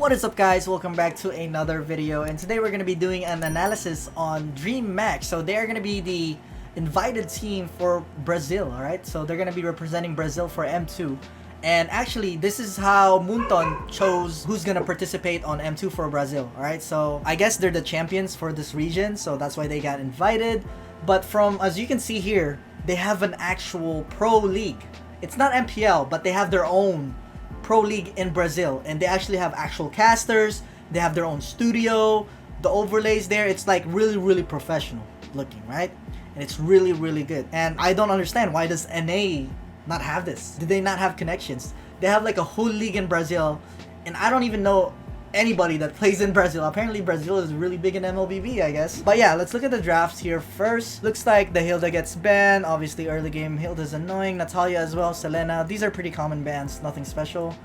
What is up, guys? Welcome back to another video, and today we're going to be doing an analysis on Dreammax. So they're going to be the invited team for Brazil, alright? So they're going to be representing Brazil for M2. And actually, this is how Munton chose who's going to participate on M2 for Brazil, alright? So I guess they're the champions for this region, so that's why they got invited. But from, as you can see here, they have an actual pro league. It's not MPL, but they have their own pro league in Brazil, and they actually have actual casters. They have their own studio, the overlays there. It's like really professional looking, right? And it's really good. And I don't understand, why does NA not have this? Did they not have connections? They have like a whole league in Brazil, and I don't even know anybody that plays in Brazil. Apparently Brazil is really big in Mlbb, I guess. But yeah, let's look at the drafts here first. Looks like the Hilda gets banned. Obviously early game Hilda's annoying. Natalia as well. Selena. These are pretty common bans, nothing special.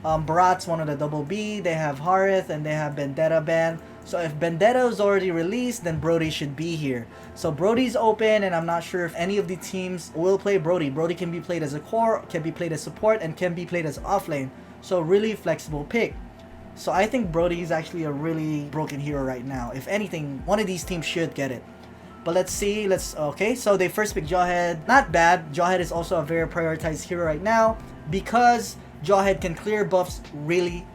Barat's one of the double B. They have Harith and they have Vendetta banned. So if Vendetta is already released, then Brody should be here. So Brody's open, and I'm not sure if any of the teams will play Brody. Brody can be played as a core, can be played as support, and can be played as offlane. So really flexible pick. So I think Brody is actually a really broken hero right now. If anything, one of these teams should get it. But let's see. Okay, so they first pick Jawhead. Not bad. Jawhead is also a very prioritized hero right now because Jawhead can clear buffs really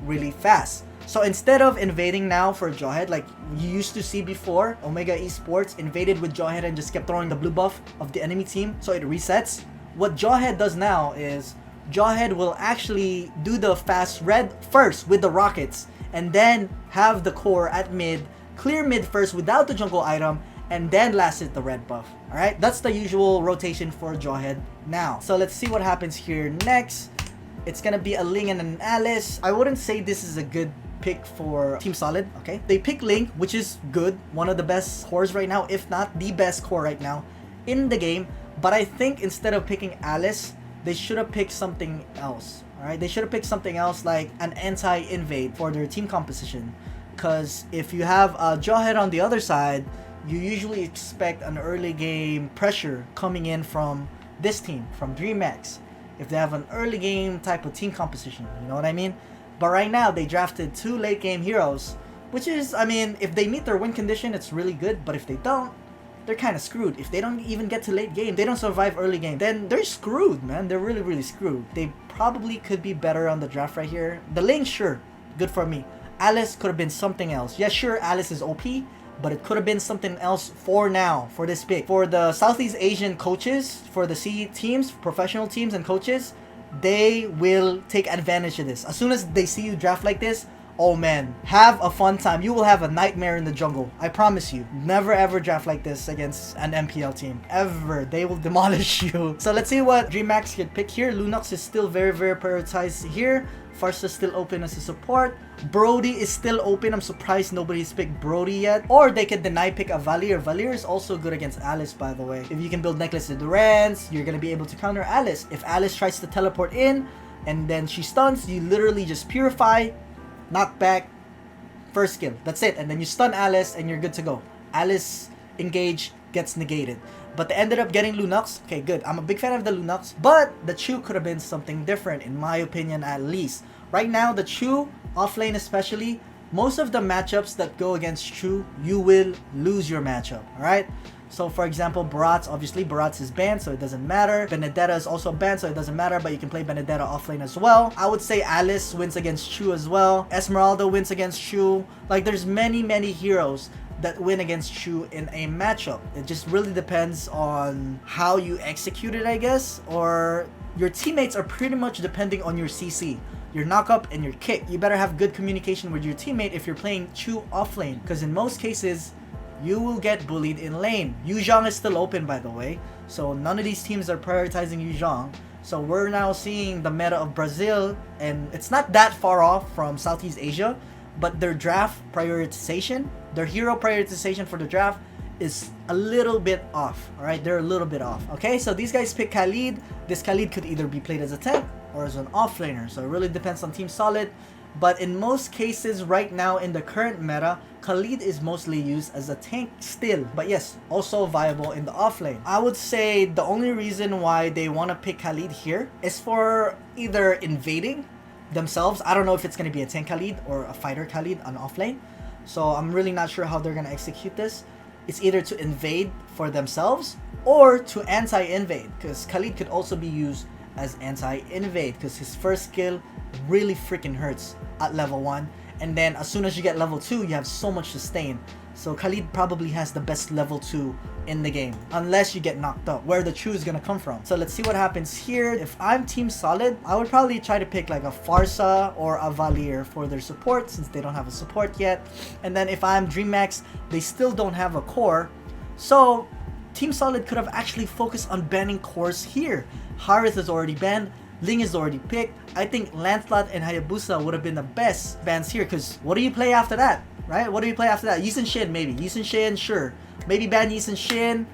fast. So instead of invading now for Jawhead, like you used to see before, Omega Esports invaded with Jawhead and just kept throwing the blue buff of the enemy team so it resets. What Jawhead does now is Jawhead will actually do the fast red first with the rockets, and then have the core at mid, clear mid first without the jungle item, and then last hit the red buff. Alright, that's the usual rotation for Jawhead now. So let's see what happens here next. It's gonna be a Ling and an Alice. I wouldn't say this is a good pick for Team Solid, okay? They pick Ling, which is good. One of the best cores right now, if not the best core right now in the game. But I think instead of picking Alice, they should have picked something else. Alright, they should have picked something else like an anti-invade for their team composition. Because if you have Jawhead on the other side, you usually expect an early game pressure coming in from this team, from Dreammax. If they have an early game type of team composition, you know what I mean? But right now, they drafted two late game heroes, which is, I mean, if they meet their win condition, it's really good. But if they don't, they're kind of screwed. If they don't even get to late game, they don't survive early game, then they're screwed, man. They're really screwed. They probably could be better on the draft right here. The Ling, sure, good for me. Alice could have been something else. Yeah, sure, Alice is OP, but it could have been something else for now, for this pick. For the Southeast Asian coaches, for the C teams, professional teams and coaches, they will take advantage of this. As soon as they see you draft like this, oh man, have a fun time. You will have a nightmare in the jungle. I promise you. Never ever draft like this against an MPL team. Ever. They will demolish you. So let's see what Dreammax could pick here. Lunox is still very prioritized here. Farsa's still open as a support. Brody is still open. I'm surprised nobody's picked Brody yet. Or they could deny pick a Valier. Valier is also good against Alice, by the way. If you can build Necklace to Durance, you're going to be able to counter Alice. If Alice tries to teleport in and then she stuns, you literally just purify, knock back, first skill. That's it. And then you stun Alice and you're good to go. Alice engage gets negated. But they ended up getting Lunox. Okay, good. I'm a big fan of the Lunox. But the Chu could have been something different, in my opinion, at least. Right now, the Chu, offlane especially, most of the matchups that go against Chu, you will lose your matchup. Alright? So for example, Barat's, obviously Barat's is banned, so it doesn't matter. Benedetta is also banned, so it doesn't matter, but you can play Benedetta offlane as well. I would say Alice wins against Chu as well. Esmeralda wins against Chu. Like, there's many heroes that win against Chu in a matchup. It just really depends on how you execute it, I guess. Or your teammates are pretty much depending on your CC, your knock-up, and your kick. You better have good communication with your teammate if you're playing Chu offlane, because in most cases, you will get bullied in lane. Yu Zhang is still open, by the way, so none of these teams are prioritizing Yu Zhang. So we're now seeing the meta of Brazil, and it's not that far off from Southeast Asia, but their draft prioritization, their hero prioritization for the draft is a little bit off. Alright, they're a little bit off. Okay, so these guys pick Khalid. This Khalid could either be played as a tank or as an offlaner, so it really depends on Team Solid. But in most cases right now in the current meta, Khalid is mostly used as a tank still. But yes, also viable in the offlane. I would say the only reason why they want to pick Khalid here is for either invading themselves. I don't know if it's going to be a tank Khalid or a fighter Khalid on offlane. So I'm really not sure how they're going to execute this. It's either to invade for themselves or to anti-invade, because Khalid could also be used as anti-invade because his first skill really freaking hurts at level 1, and then as soon as you get level 2 you have so much sustain. So Khalid probably has the best level 2 in the game, unless you get knocked up, where the true is gonna come from. So let's see what happens here. If I'm Team Solid, I would probably try to pick like a Farsa or a Valier for their support, since they don't have a support yet. And then if I'm Dreammax, they still don't have a core, so Team Solid could have actually focused on banning cores here. Harith is already banned, Ling is already picked. I think Lancelot and Hayabusa would have been the best bans here, because what do you play after that, right? What do you play after that? Yisun Shin, maybe. Yisun Shin, sure. Maybe ban Yisun Shin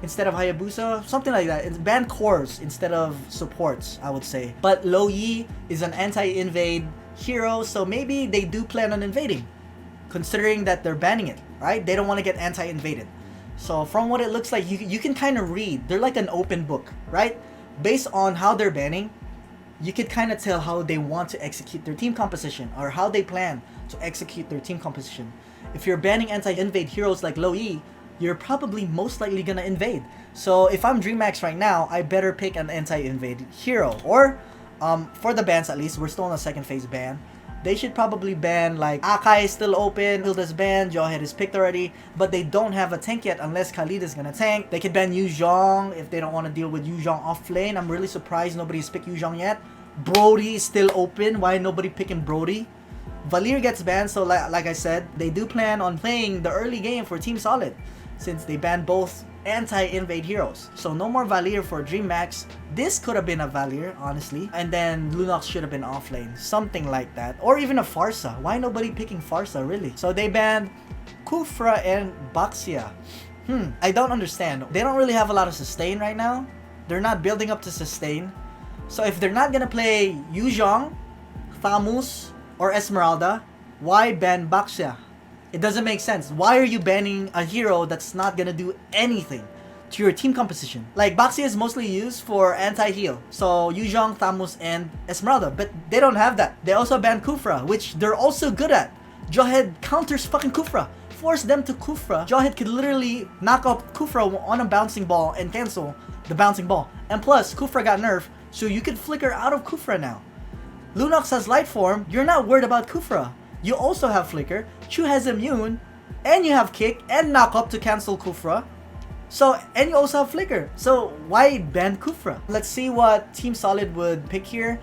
instead of Hayabusa, something like that. It's ban cores instead of supports, I would say. But Lo Yi is an anti-invade hero, so maybe they do plan on invading, considering that they're banning it, right? They don't want to get anti-invaded. So from what it looks like, you can kind of read. They're like an open book, right? Based on how they're banning, you could kind of tell how they want to execute their team composition, or how they plan to execute their team composition. If you're banning anti-invade heroes like Lo Yi, you're probably most likely gonna invade. So if I'm Dreammax right now, I better pick an anti-invade hero. Or for the bans, at least, we're still on a second phase ban. They should probably ban like Akai is still open, Hilda's banned, Jawhead is picked already, but they don't have a tank yet unless Khalid is gonna tank. They could ban Yu Zhong if they don't want to deal with Yu Zhong off lane. I'm really surprised nobody's picked Yu Zhong yet. Brody is still open. Why nobody picking Brody? Valier gets banned, so like I said, they do plan on playing the early game for Team Solid, since they banned both anti-invade heroes. So no more Valier for Dreammax. This could have been a Valier, honestly. And then Lunox should have been offlane. Something like that. Or even a Farsa. Why nobody picking Farsa, really? So they banned Kufra and Baxia. I don't understand. They don't really have a lot of sustain right now. They're not building up to sustain. So if they're not gonna play Yu Zhong, Thamus, or Esmeralda, why ban Baxia? It doesn't make sense. Why are you banning a hero that's not gonna do anything to your team composition? Like, Baxia is mostly used for anti-heal. So, Yu Zhong, Thamus, and Esmeralda. But they don't have that. They also banned Kufra, which they're also good at. Jawhead counters fucking Kufra. Force them to Kufra. Jawhead could literally knock up Kufra on a bouncing ball and cancel the bouncing ball. And plus, Kufra got nerfed, so you could flicker out of Kufra now. Lunox has light form. You're not worried about Kufra. You also have Flicker, Chu has Immune, and you have Kick and Knock Up to cancel Kufra. So, and you also have Flicker. So, why ban Kufra? Let's see what Team Solid would pick here.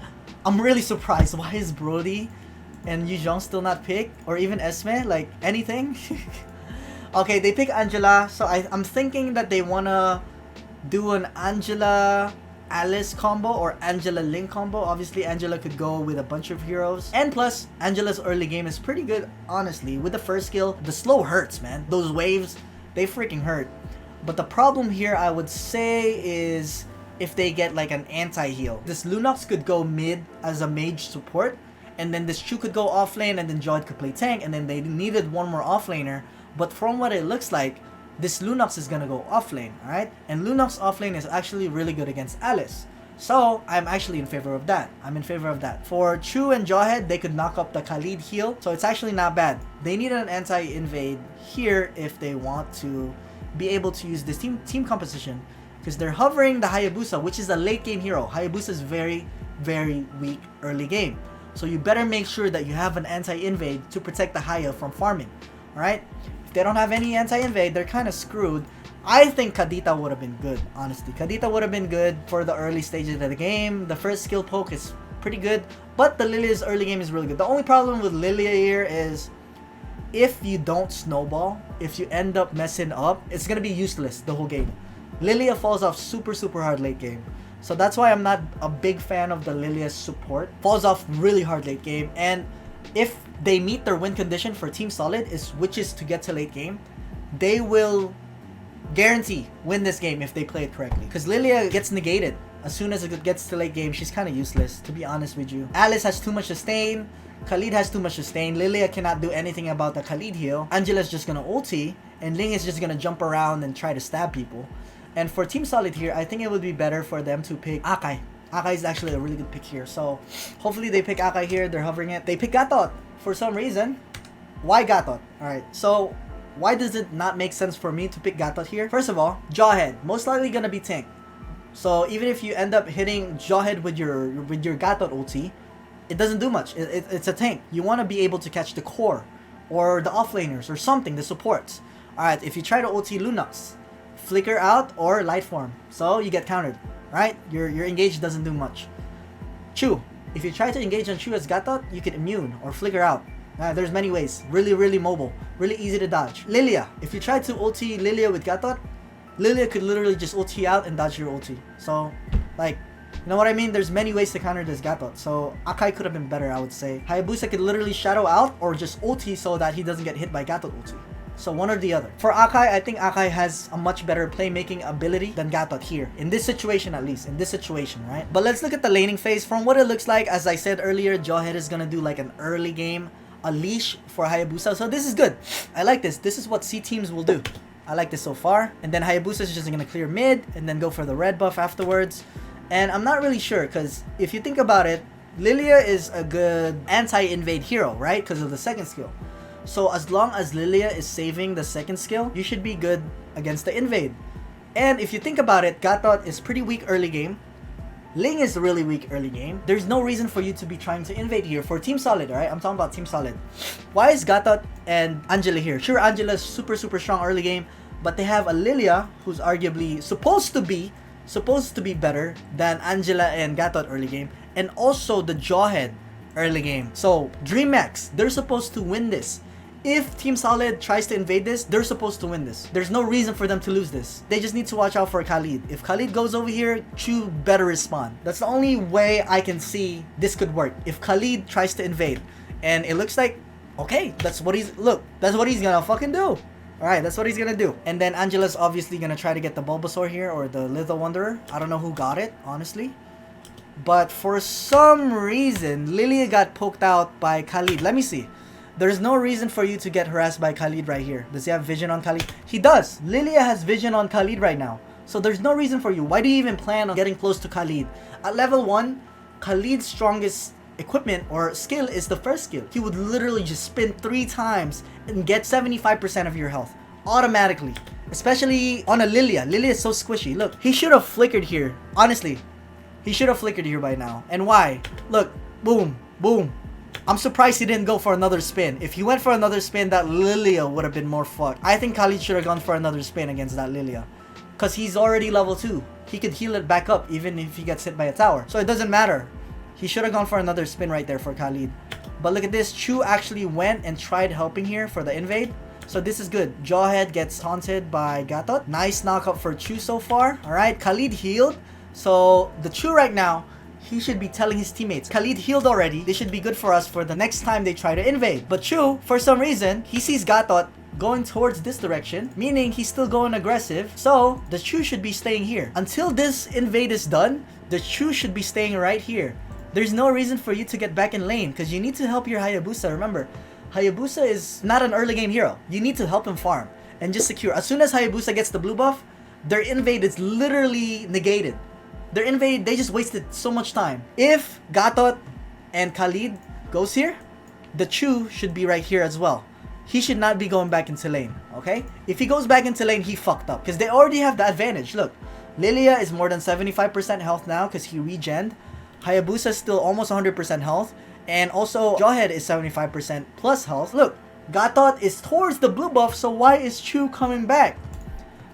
I'm really surprised. Why is Brody and Yu Zhong still not picked? Or even Esme? Like, anything? Okay, they pick Angela. So, I'm thinking that they want to do an Angela Alice combo or Angela Link combo. Obviously, Angela could go with a bunch of heroes, and plus Angela's early game is pretty good, honestly. With the first skill, the slow hurts, man. Those waves, they freaking hurt. But the problem here, I would say, is if they get like an anti-heal. This Lunox could go mid as a mage support, and then this Chu could go off lane, and then Jawhead could play tank, and then they needed one more offlaner. But from what it looks like, this Lunox is gonna go offlane, alright? And Lunox offlane is actually really good against Alice. So, I'm actually in favor of that. I'm in favor of that. For Chu and Jawhead, they could knock up the Khalid heal. So, it's actually not bad. They need an anti-invade here if they want to be able to use this team composition. Because they're hovering the Hayabusa, which is a late game hero. Hayabusa is very, very weak early game. So, you better make sure that you have an anti-invade to protect the Haya from farming. Alright? They don't have any anti-invade, they're kind of screwed. I think Kadita would have been good, honestly. Kadita would have been good for the early stages of the game. The first skill poke is pretty good, but the Lilia's early game is really good. The only problem with Lilia here is if you don't snowball, if you end up messing up, it's gonna be useless the whole game. Lilia falls off super hard late game. So that's why I'm not a big fan of the Lilia's support. Falls off really hard late game, and if they meet their win condition for Team Solid, which is to get to late game, they will guarantee win this game if they play it correctly. Because Lilia gets negated as soon as it gets to late game. She's kind of useless, to be honest with you. Alice has too much sustain. Khalid has too much sustain. Lilia cannot do anything about the Khalid heal. Angela's just gonna ulti, and Ling is just gonna jump around and try to stab people. And for Team Solid here, I think it would be better for them to pick Akai. Akai is actually a really good pick here. So hopefully they pick Akai here. They're hovering it. They pick Gatot for some reason. Why Gatot? Alright, so why does it not make sense for me to pick Gatot here? First of all, Jawhead. Most likely gonna be tank. So even if you end up hitting Jawhead with your Gatot ulti, it doesn't do much. It's a tank. You want to be able to catch the core or the offlaners or something, the supports. Alright, if you try to ulti Lunox, flicker out or light form, so you get countered. Right? Your engage doesn't do much. Chu. If you try to engage on Chu as Gatot, you can immune or flicker out. There's many ways. Really mobile. Really easy to dodge. Lilia. If you try to ulti Lilia with Gatot, Lilia could literally just ulti out and dodge your ulti. So, like, you know what I mean? There's many ways to counter this Gatot. So, Akai could have been better, I would say. Hayabusa could literally shadow out or just ulti so that he doesn't get hit by Gatot ulti. So one or the other. For Akai, I think Akai has a much better playmaking ability than Gatot here. In this situation, at least. In this situation, right? But let's look at the laning phase. From what it looks like, as I said earlier, Jawhead is gonna do like an early game, a leash for Hayabusa. So this is good. I like this. This is what C teams will do. I like this so far. And then Hayabusa is just gonna clear mid and then go for the red buff afterwards. And I'm not really sure, because if you think about it, Lilia is a good anti-invade hero, right? Because of the second skill. So as long as Lilia is saving the second skill, you should be good against the invade. And if you think about it, Gatot is pretty weak early game. Ling is really weak early game. There's no reason for you to be trying to invade here for Team Solid, alright? I'm talking about Team Solid. Why is Gatot and Angela here? Sure, Angela's super strong early game, but they have a Lilia who's arguably supposed to be better than Angela and Gatot early game, and also the Jawhead early game. So Dreammax, they're supposed to win this. If Team Solid tries to invade this, they're supposed to win this. There's no reason for them to lose this. They just need to watch out for Khalid. If Khalid goes over here, Chu better respond. That's the only way I can see this could work. If Khalid tries to invade. And it looks like, okay, that's what he's gonna fucking do. Alright, that's what he's gonna do. And then Angela's obviously gonna try to get the Bulbasaur here, or the Little Wanderer. I don't know who got it, honestly. But for some reason, Lilia got poked out by Khalid. Let me see. There's no reason for you to get harassed by Khalid right here. Does he have vision on Khalid? He does. Lilia has vision on Khalid right now. So there's no reason for you. Why do you even plan on getting close to Khalid? At level 1, Khalid's strongest equipment or skill is the first skill. He would literally just spin 3 times and get 75% of your health automatically. Especially on a Lilia. Lilia is so squishy. Look, he should have flickered here. Honestly, he should have flickered here by now. And why? Look, boom, boom. I'm surprised he didn't go for another spin. If he went for another spin, that Lilia would have been more fucked. I think Khalid should have gone for another spin against that Lilia. Because he's already level 2. He could heal it back up even if he gets hit by a tower. So it doesn't matter. He should have gone for another spin right there for Khalid. But look at this. Chu actually went and tried helping here for the invade. So this is good. Jawhead gets taunted by Gatot. Nice knockup for Chu so far. Alright, Khalid healed. So the Chu right now, he should be telling his teammates, Khalid healed already. They should be good for us for the next time they try to invade. But Chu, for some reason, he sees Gatot going towards this direction, meaning he's still going aggressive. So the Chu should be staying here. Until this invade is done, the Chu should be staying right here. There's no reason for you to get back in lane because you need to help your Hayabusa. Remember, Hayabusa is not an early game hero. You need to help him farm and just secure. As soon as Hayabusa gets the blue buff, their invade is literally negated. Their invade, they just wasted so much time. If Gatot and Khalid goes here, the Chu should be right here as well. He should not be going back into lane, okay? If he goes back into lane, he fucked up because they already have the advantage. Look, Lilia is more than 75% health now because he regened. Hayabusa is still almost 100% health. And also, Jawhead is 75% plus health. Look, Gatot is towards the blue buff, so why is Chu coming back?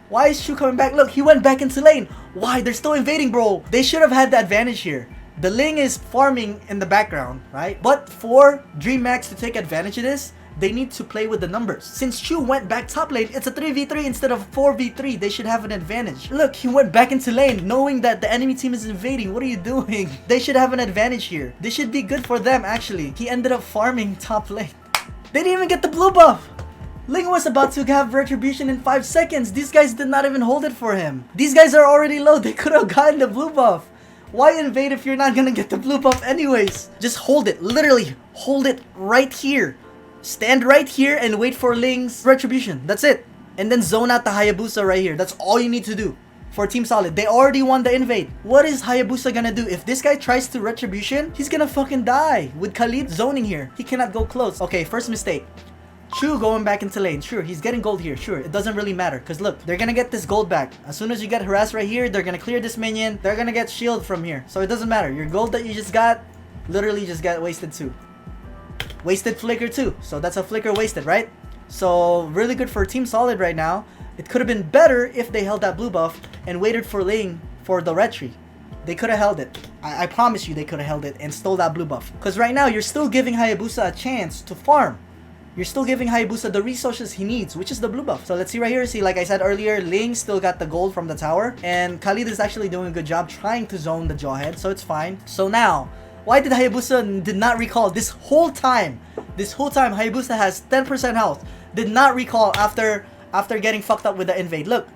Why is Chu coming back? Look, he went back into lane. Why? They're still invading, bro. They should have had the advantage here. The Ling is farming in the background, right? But for Dreammax to take advantage of this, they need to play with the numbers. Since Chu went back top lane, it's a 3v3 instead of 4v3. They should have an advantage. Look, he went back into lane knowing that the enemy team is invading. What are you doing? They should have an advantage here. This should be good for them, actually. He ended up farming top lane. They didn't even get the blue buff. Ling was about to have retribution in 5 seconds. These guys did not even hold it for him. These guys are already low. They could have gotten the blue buff. Why invade if you're not gonna get the blue buff anyways? Just hold it. Literally, hold it right here. Stand right here and wait for Ling's retribution. That's it. And then zone out the Hayabusa right here. That's all you need to do. for Team Solid. They already won the invade. What is Hayabusa gonna do? If this guy tries to Retribution, he's gonna fucking die. With Khalid zoning here, he cannot go close. Okay, first mistake. Chu going back into lane. Sure, he's getting gold here. Sure, it doesn't really matter. Because look, they're gonna get this gold back. As soon as you get harassed right here, they're gonna clear this minion. They're gonna get shield from here. So it doesn't matter. Your gold that you just got, literally just got wasted too. Wasted flicker too. So that's a flicker wasted, right? So really good for Team Solid right now. It could have been better if they held that blue buff and waited for lane for the retry. They could have held it. I promise you they could have held it and stole that blue buff. Because right now you're still giving Hayabusa a chance to farm. You're still giving Hayabusa the resources he needs, which is the blue buff. So let's see right here. See, like I said earlier, Ling still got the gold from the tower. And Khalid is actually doing a good job trying to zone the Jawhead. So it's fine. So now, why did Hayabusa did not recall this whole time? This whole time, Hayabusa has 10% health. Did not recall after getting fucked up with the invade. Look,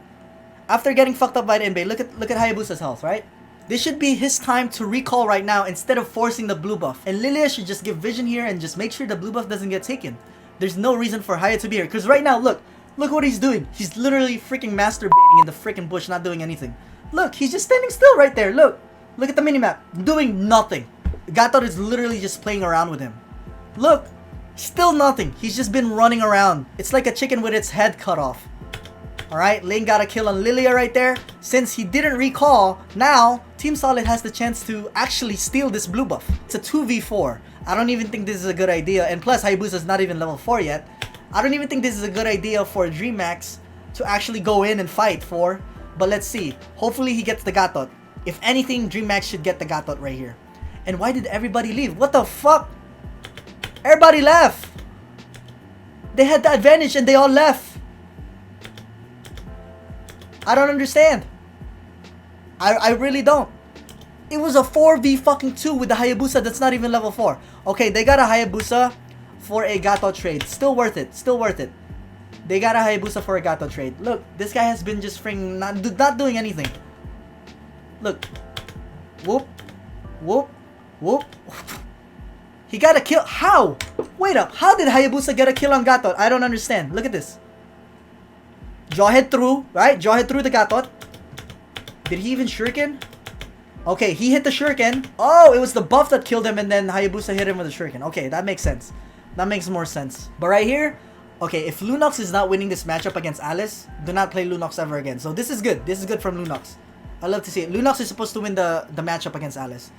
after getting fucked up by the invade, look at Hayabusa's health, right? This should be his time to recall right now instead of forcing the blue buff. And Lilia should just give vision here and just make sure the blue buff doesn't get taken. There's no reason for Haya to be here. Because right now, look what he's doing. He's literally freaking masturbating in the freaking bush, not doing anything. Look, he's just standing still right there. Look at the minimap. Doing nothing. Gator is literally just playing around with him. Look, still nothing. He's just been running around. It's like a chicken with its head cut off. Alright, Lane got a kill on Lilia right there. Since he didn't recall, now Team Solid has the chance to actually steal this blue buff. It's a 2v4. I don't even think this is a good idea. And plus, Hayabusa's not even level 4 yet. I don't even think this is a good idea for Dreammax to actually go in and fight for. But let's see. Hopefully he gets the Gatot. If anything, Dreammax should get the Gatot right here. And why did everybody leave? What the fuck? Everybody left. They had the advantage and they all left. I don't understand. I really don't. It was a 4v2 with the Hayabusa that's not even level 4. Okay, they got a Hayabusa for a Gato trade. Still worth it. Still worth it. They got a Hayabusa for a Gato trade. Look, this guy has been just freaking not doing anything. Look. Whoop. Whoop. Whoop. He got a kill. How? Wait up. How did Hayabusa get a kill on Gato? I don't understand. Look at this. Jawhead through, right? Jawhead through the Gatot. Did he even shuriken? Okay, he hit the shuriken. Oh, it was the buff that killed him and then Hayabusa hit him with the shuriken. Okay, that makes sense. That makes more sense. But right here, okay, if Lunox is not winning this matchup against Alice, do not play Lunox ever again. So this is good. This is good from Lunox. I love to see it. Lunox is supposed to win the matchup against Alice.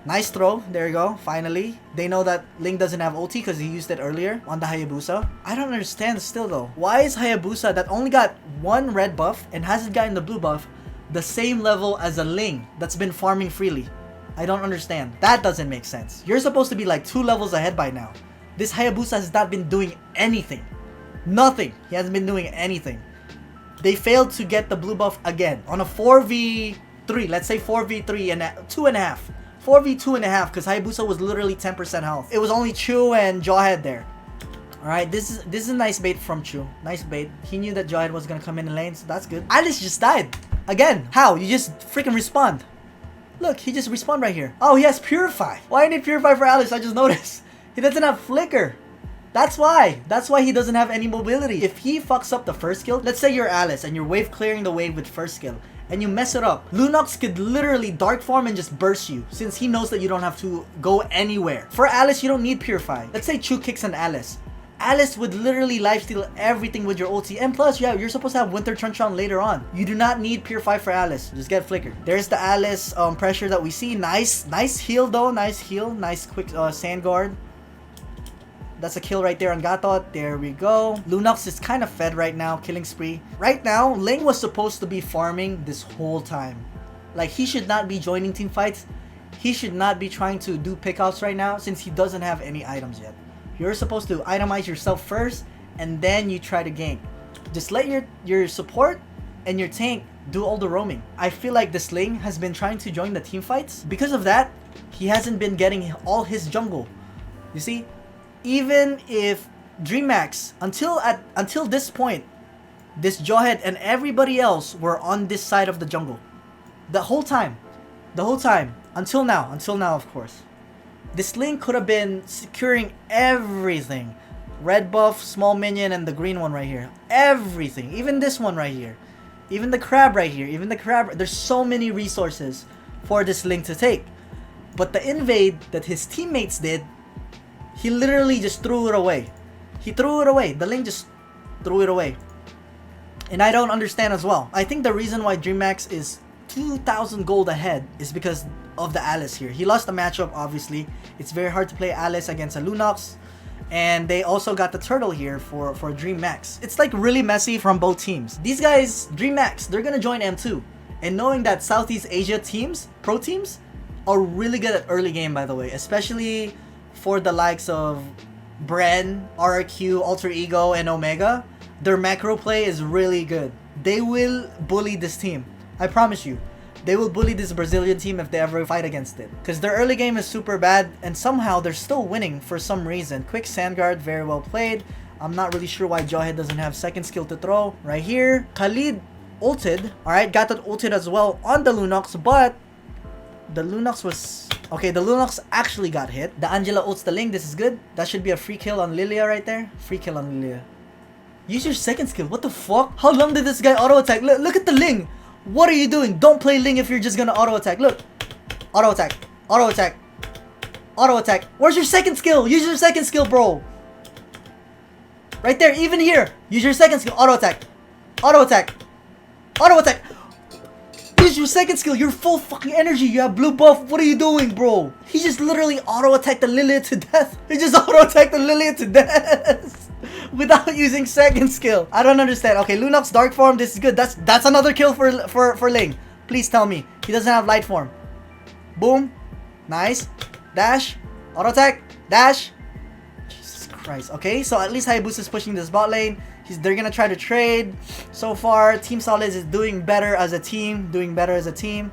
Nice throw. There you go. Finally. They know that Ling doesn't have ulti because he used it earlier on the Hayabusa. I don't understand still though. Why is Hayabusa that only got one red buff and hasn't gotten the blue buff the same level as a Ling that's been farming freely? I don't understand. That doesn't make sense. You're supposed to be like 2 levels ahead by now. This Hayabusa has not been doing anything. Nothing. He hasn't been doing anything. They failed to get the blue buff again on a 4v3. Let's say 4v3 and 2.5. 4v2.5 because Hayabusa was literally 10% health. It was only Chu and Jawhead there. Alright, this is a nice bait from Chu. Nice bait. He knew that Jawhead was gonna come in lane, so that's good. Alice just died. Again. How? You just freaking respawned. Look, he just respawned right here. Oh, he has Purify. Why did Purify for Alice? I just noticed. He doesn't have Flicker. That's why. That's why he doesn't have any mobility. If he fucks up the first skill, let's say you're Alice and you're wave clearing the wave with first skill, and you mess it up, Lunox could literally dark form and just burst you since he knows that you don't have to go anywhere. For Alice, you don't need Purify. Let's say Chu kicks an Alice. Alice would literally lifesteal everything with your ulti. And plus, yeah, you're supposed to have Winter Truncheon later on. You do not need Purify for Alice. Just get Flicker. There's the Alice pressure that we see. Nice heal though. Nice heal. Nice quick Sand Guard. That's a kill right there on Gatot. There we go. Lunox is kind of fed right now. Killing spree. Right now, Ling was supposed to be farming this whole time. Like, he should not be joining team fights. He should not be trying to do pickoffs right now since he doesn't have any items yet. You're supposed to itemize yourself first and then you try to gank. Just let your support and your tank do all the roaming. I feel like this Ling has been trying to join the team fights. Because of that, he hasn't been getting all his jungle. You see? Even if Dreammax, until this point, this Jawhead and everybody else were on this side of the jungle. The whole time. Until now of course. This Ling could have been securing everything. Red buff, small minion, and the green one right here. Everything. Even this one right here. Even the crab right here. Even the crab. There's so many resources for this Ling to take. But the invade that his teammates did, he literally just threw it away. He threw it away. The Ling just threw it away. And I don't understand as well. I think the reason why Dreammax is 2,000 gold ahead is because of the Alice here. He lost the matchup, obviously. It's very hard to play Alice against a Lunox. And they also got the turtle here for Dreammax. It's like really messy from both teams. These guys, Dreammax, they're gonna join M2. And knowing that Southeast Asia teams, pro teams, are really good at early game, by the way. Especially for the likes of Bren, RRQ, Alter Ego, and Omega. Their macro play is really good. They will bully this team. I promise you. They will bully this Brazilian team if they ever fight against it. Because their early game is super bad, and somehow they're still winning for some reason. Quick Sandguard, very well played. I'm not really sure why Jawhead doesn't have second skill to throw. Right here, Khalid ulted. Alright, got that ulted as well on the Lunox, but the Lunox was... Okay, the Lunox actually got hit. The Angela ults the Ling, this is good. That should be a free kill on Lilia right there. Free kill on Lilia. Use your second skill, what the fuck? How long did this guy auto-attack? Look at the Ling! What are you doing? Don't play Ling if you're just gonna auto-attack. Look! Auto-attack. Auto-attack. Auto-attack. Where's your second skill? Use your second skill, bro! Right there, even here! Use your second skill. Auto-attack. Auto-attack. Auto-attack! Use your second skill. You're full fucking energy. You have blue buff. What are you doing, bro? He just literally auto-attacked the Lilia to death. He just auto-attacked the Lilia to death. Without using second skill. I don't understand. Okay, Lunox dark form. This is good. That's another kill for Ling. Please tell me he doesn't have light form. Boom. Nice. Dash. Auto attack. Dash. Jesus Christ. Okay, so at least Hayabusa is pushing this bot lane. They're gonna try to trade. So far, Team Solid is doing better as a team. Doing better as a team.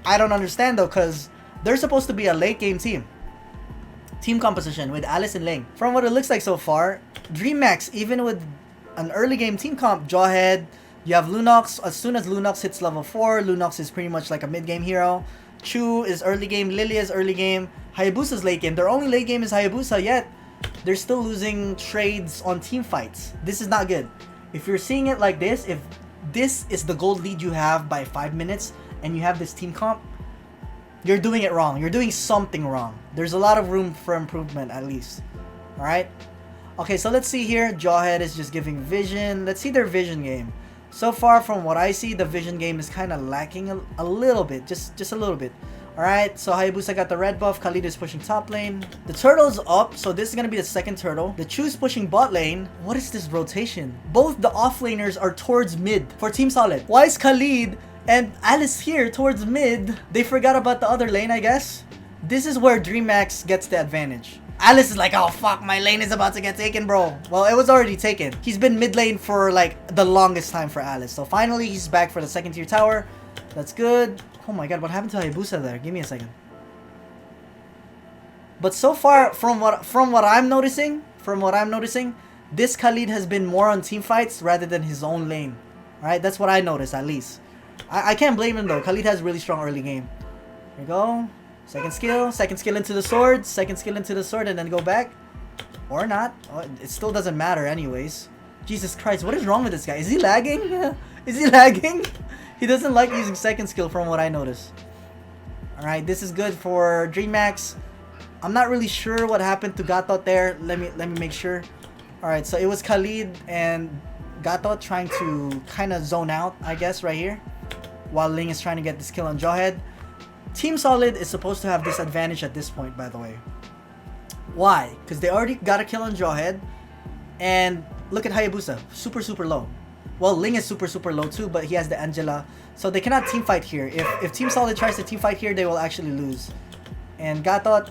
I don't understand though, because they're supposed to be a late game team. Team composition with Alice and Ling. From what it looks like so far, Dreammax, even with an early game team comp, Jawhead, you have Lunox. As soon as Lunox hits level 4, Lunox is pretty much like a mid-game hero. Chu is early game, Lilia is early game, Hayabusa's late game. Their only late game is Hayabusa, yet they're still losing trades on team fights. This is not good. If you're seeing it like this, if this is the gold lead you have by 5 minutes and you have this team comp, you're doing it wrong. You're doing something wrong. There's a lot of room for improvement, at least. Alright? Okay, so let's see here. Jawhead is just giving vision. Let's see their vision game. So far, from what I see, the vision game is kind of lacking a little bit. Just a little bit. Alright, so Hayabusa got the red buff. Khalid is pushing top lane. The turtle's up, so this is going to be the second turtle. The Chu's pushing bot lane. What is this rotation? Both the offlaners are towards mid for Team Solid. Why is Khalid and Alice here towards mid? They forgot about the other lane, I guess. This is where Dreammax gets the advantage. Alice is like, oh fuck, my lane is about to get taken, bro. Well, it was already taken. He's been mid lane for like the longest time for Alice. So finally, he's back for the second tier tower. That's good. Oh my god, what happened to Hayabusa there? Give me a second. But so far, from what I'm noticing, this Khalid has been more on team fights rather than his own lane. Alright, that's what I noticed at least. I can't blame him though. Khalid has really strong early game. Here we go. Second skill into the sword, and then go back. Or not. Oh, it still doesn't matter anyways. Jesus Christ, what is wrong with this guy? Is he lagging? Is he lagging? He doesn't like using second skill from what I noticed. Alright, this is good for Dreammax. I'm not really sure what happened to Gatot there. Let me make sure. Alright, so it was Khalid and Gatot trying to kind of zone out, I guess, right here. While Ling is trying to get this kill on Jawhead. Team Solid is supposed to have this advantage at this point, by the way. Why? Because they already got a kill on Jawhead. And look at Hayabusa. Super low. Well, Ling is super low too, but he has the Angela. So they cannot team fight here. If Team Solid tries to team fight here, they will actually lose. And Gatot...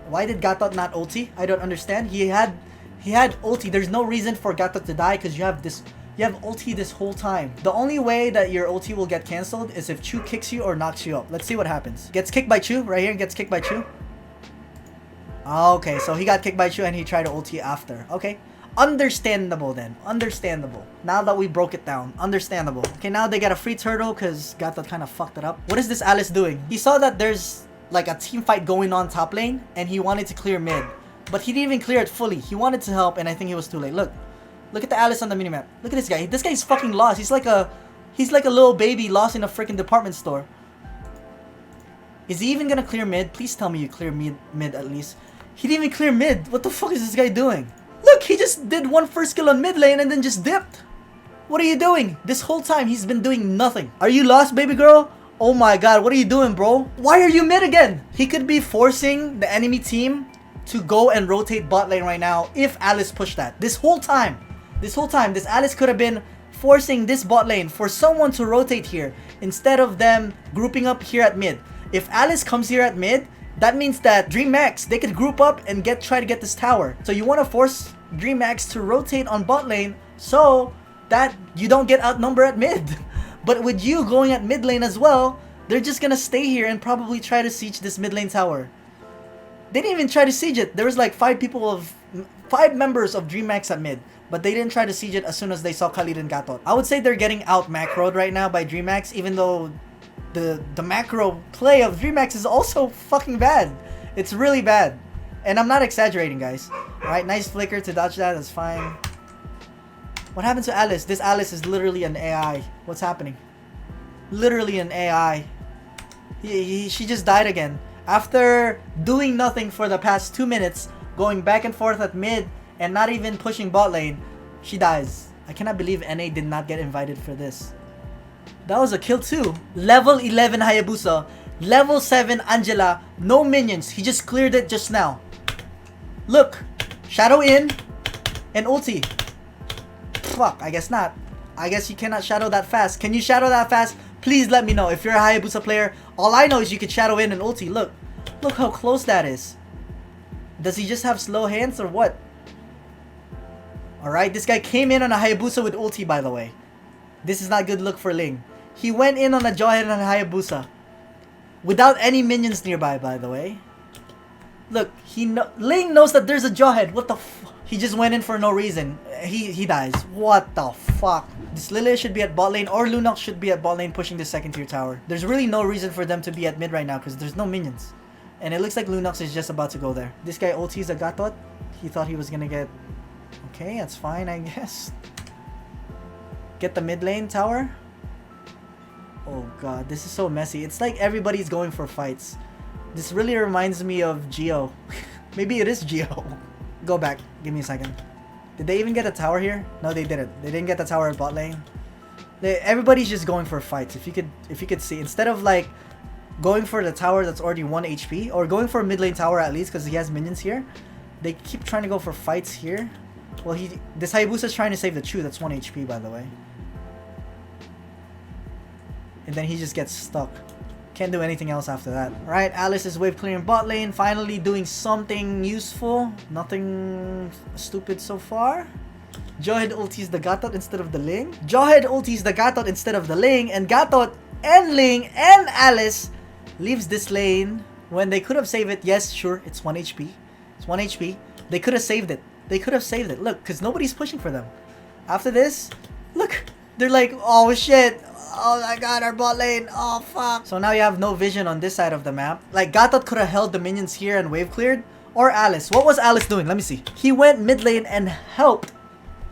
Why did Gatot not ulti? I don't understand. He had ulti. There's no reason for Gatot to die because you have ulti this whole time. The only way that your ulti will get cancelled is if Chu kicks you or knocks you up. Let's see what happens. Gets kicked by Chu right here. Gets kicked by Chu. Okay, so he got kicked by Chu and he tried to ulti after. Okay. Understandable then. Understandable. Now that we broke it down. Understandable. Okay, now they get a free turtle because Gatot kind of fucked it up. What is this Alice doing? He saw that there's like a team fight going on top lane and he wanted to clear mid. But he didn't even clear it fully. He wanted to help and I think he was too late. Look at the Alice on the minimap. Look at this guy. This guy's fucking lost. He's He's like a little baby lost in a freaking department store. Is he even gonna clear mid? Please tell me you clear mid at least. He didn't even clear mid. What the fuck is this guy doing? Look, he just did one first kill on mid lane and then just dipped. What are you doing? This whole time he's been doing nothing. Are you lost, baby girl? Oh my god, what are you doing, bro? Why are you mid again? He could be forcing the enemy team to go and rotate bot lane right now if Alice pushed that. This whole time, this Alice could have been forcing this bot lane for someone to rotate here instead of them grouping up here at mid. If Alice comes here at mid, that means that Dreammax, they could group up and try to get this tower. So you want to force Dreammax to rotate on bot lane so that you don't get outnumbered at mid. But with you going at mid lane as well, they're just gonna stay here and probably try to siege this mid lane tower. They didn't even try to siege it. There was like 5 members of Dreammax at mid, but they didn't try to siege it as soon as they saw Khalid and Gatot. I would say they're getting out macroed right now by Dreammax, even though the macro play of Dreammax is also fucking bad. It's really bad. And I'm not exaggerating, guys. Alright, nice flicker to dodge that. That's fine. What happened to Alice? This Alice is literally an AI. What's happening? Literally an AI. She just died again. After doing nothing for the past 2 minutes, going back and forth at mid, and not even pushing bot lane, she dies. I cannot believe NA did not get invited for this. That was a kill too. Level 11 Hayabusa. Level 7 Angela. No minions. He just cleared it just now. Look. Shadow in. And ulti. Fuck. I guess not. I guess you cannot shadow that fast. Can you shadow that fast? Please let me know. If you're a Hayabusa player, all I know is you can shadow in and ulti. Look. Look how close that is. Does he just have slow hands or what? Alright. This guy came in on a Hayabusa with ulti, by the way. This is not good look for Ling. He went in on a Jawhead and a Hayabusa. Without any minions nearby, by the way. Look, Ling knows that there's a Jawhead. What the fuck? He just went in for no reason. He dies. What the fuck? This Lily should be at bot lane, or Lunox should be at bot lane pushing the second tier tower. There's really no reason for them to be at mid right now because there's no minions. And it looks like Lunox is just about to go there. This guy ultis a Gatot. He thought he was gonna get... Okay, that's fine, I guess. Get the mid lane tower. Oh god, this is so messy. It's like everybody's going for fights. This really reminds me of Geo. Maybe it is Geo. Go back. Give me a second. Did they even get a tower here? No, they didn't. They didn't get the tower at bot lane. Everybody's just going for fights. If you could see, instead of like going for the tower that's already 1 HP, or going for a mid lane tower at least because he has minions here, they keep trying to go for fights here. Well, this Hayabusa's trying to save the Chu. That's 1 HP, by the way. And then he just gets stuck. Can't do anything else after that. Alright, Alice is wave clearing bot lane. Finally doing something useful. Nothing stupid so far. Jawhead ultis the Gatot instead of the Ling. Jawhead ultis the Gatot instead of the Ling. And Gatot and Ling and Alice leaves this lane when they could have saved it. Yes, sure, it's 1 HP. It's 1 HP. They could have saved it. They could have saved it. Look, because nobody's pushing for them. After this, look. They're like, oh shit. Oh my god, our bot lane. Oh fuck. So now you have no vision on this side of the map. Like, Gatot could have held the minions here and wave cleared. Or Alice. What was Alice doing? Let me see. He went mid lane and helped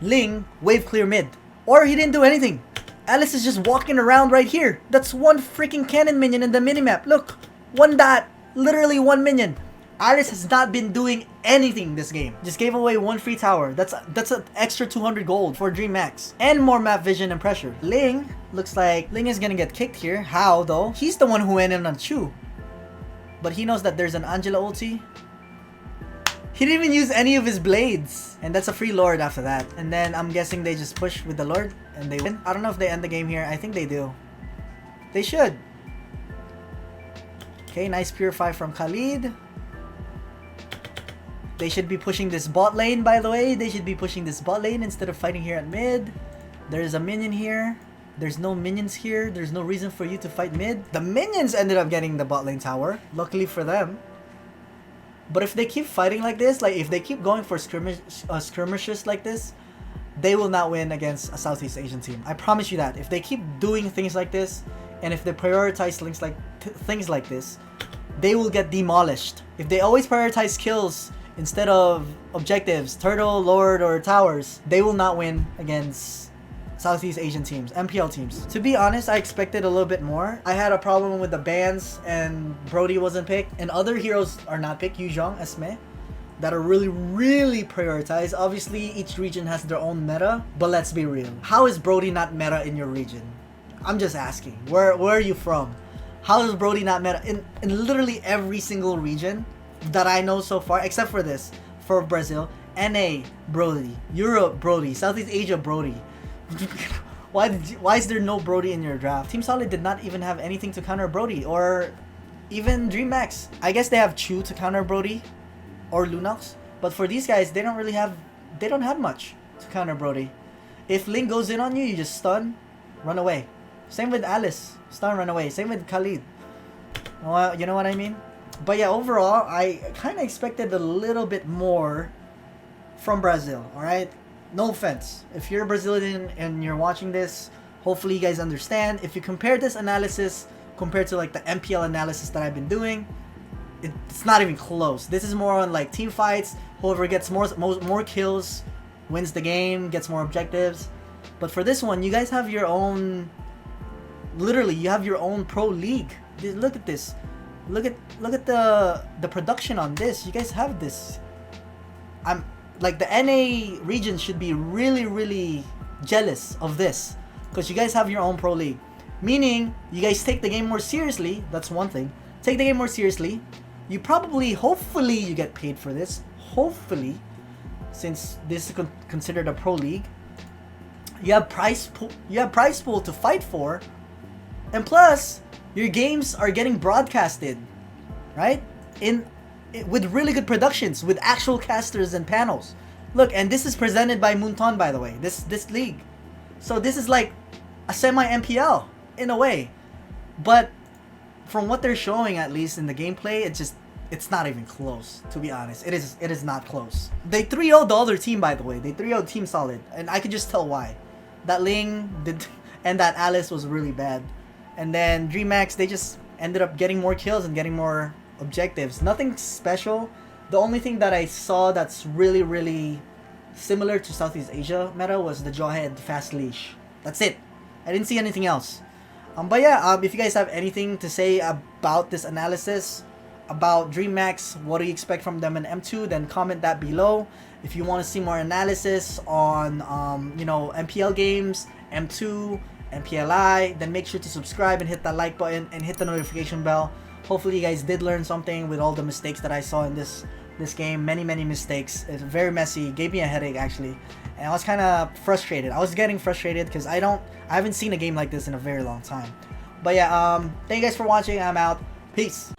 Ling wave clear mid. Or he didn't do anything. Alice is just walking around right here. That's 1 freaking cannon minion in the minimap. Look. 1 dot. Literally 1 minion. Alice has not been doing anything this game. Just gave away 1 free tower. That's an extra 200 gold for Dreammax. And more map vision and pressure. Ling, looks like Ling is gonna get kicked here. How though? He's the one who went in on Chu. But he knows that there's an Angela ulti. He didn't even use any of his blades. And that's a free Lord after that. And then I'm guessing they just push with the Lord and they win. I don't know if they end the game here. I think they do. They should. Okay, nice Purify from Khalid. They should be pushing this bot lane, by the way. They should be pushing this bot lane instead of fighting here at mid. There's a minion here. There's no minions here. There's no reason for you to fight mid. The minions ended up getting the bot lane tower. Luckily for them. But if they keep fighting like this, like if they keep going for skirmishes like this, they will not win against a Southeast Asian team. I promise you that. If they keep doing things like this, and if they prioritize things like this, they will get demolished. If they always prioritize kills instead of objectives, turtle, lord, or towers, they will not win against Southeast Asian teams, MPL teams. To be honest, I expected a little bit more. I had a problem with the bans and Brody wasn't picked, and other heroes are not picked, Yuzhong, Esme, that are really prioritized. Obviously, each region has their own meta, but let's be real. How is Brody not meta in your region? I'm just asking. Where are you from? How is Brody not meta in literally every single region that I know so far, except for this, for Brazil, NA, Brody, Europe, Brody, Southeast Asia, Brody. Why is there no Brody in your draft? Team Solid did not even have anything to counter Brody, or even Dreammax. I guess they have Chu to counter Brody, or Lunox, but for these guys, they don't have much to counter Brody. If Ling goes in on you, you just stun, run away. Same with Alice, stun, run away. Same with Khalid. You know what I mean? But yeah, overall, I kind of expected a little bit more from Brazil, alright? No offense. If you're Brazilian and you're watching this, hopefully you guys understand. If you compare this analysis compared to like the MPL analysis that I've been doing, it's not even close. This is more on like team fights. Whoever gets more kills wins the game, gets more objectives. But for this one, you guys have your own. Literally, you have your own pro league. Look at this. Look at the production on this. You guys have this. I'm like, the NA region should be really jealous of this, because you guys have your own pro league, meaning you guys take the game more seriously. That's one thing. Take the game more seriously. You probably, hopefully, you get paid for this. Hopefully, since this is considered a pro league, you have prize pool to fight for, and plus your games are getting broadcasted, right? With really good productions, with actual casters and panels. Look, and this is presented by Moonton, by the way. This league, so this is like a semi MPL in a way, but from what they're showing, at least in the gameplay, it's not even close. To be honest, it is not close. They 3-0'd the other team, by the way. They 3-0'd Team Solid, and I could just tell why. That Ling did, and that Alice was really bad, and then Dreammax, they just ended up getting more kills and getting more objectives. Nothing special. The only thing that I saw that's really similar to Southeast Asia meta was the Jawhead Fast Leash. That's it. I didn't see anything else. But yeah, if you guys have anything to say about this analysis, about Dreammax, what do you expect from them in M2, then comment that below. If you want to see more analysis on you know, MPL games, M2, MPLI, then make sure to subscribe and hit that like button and hit the notification bell. Hopefully you guys did learn something with all the mistakes that I saw in this game. Many mistakes. It's very messy. Gave me a headache, actually, and I was kind of frustrated. I was getting frustrated because I haven't seen a game like this in a very long time. But yeah, thank you guys for watching. I'm out. Peace.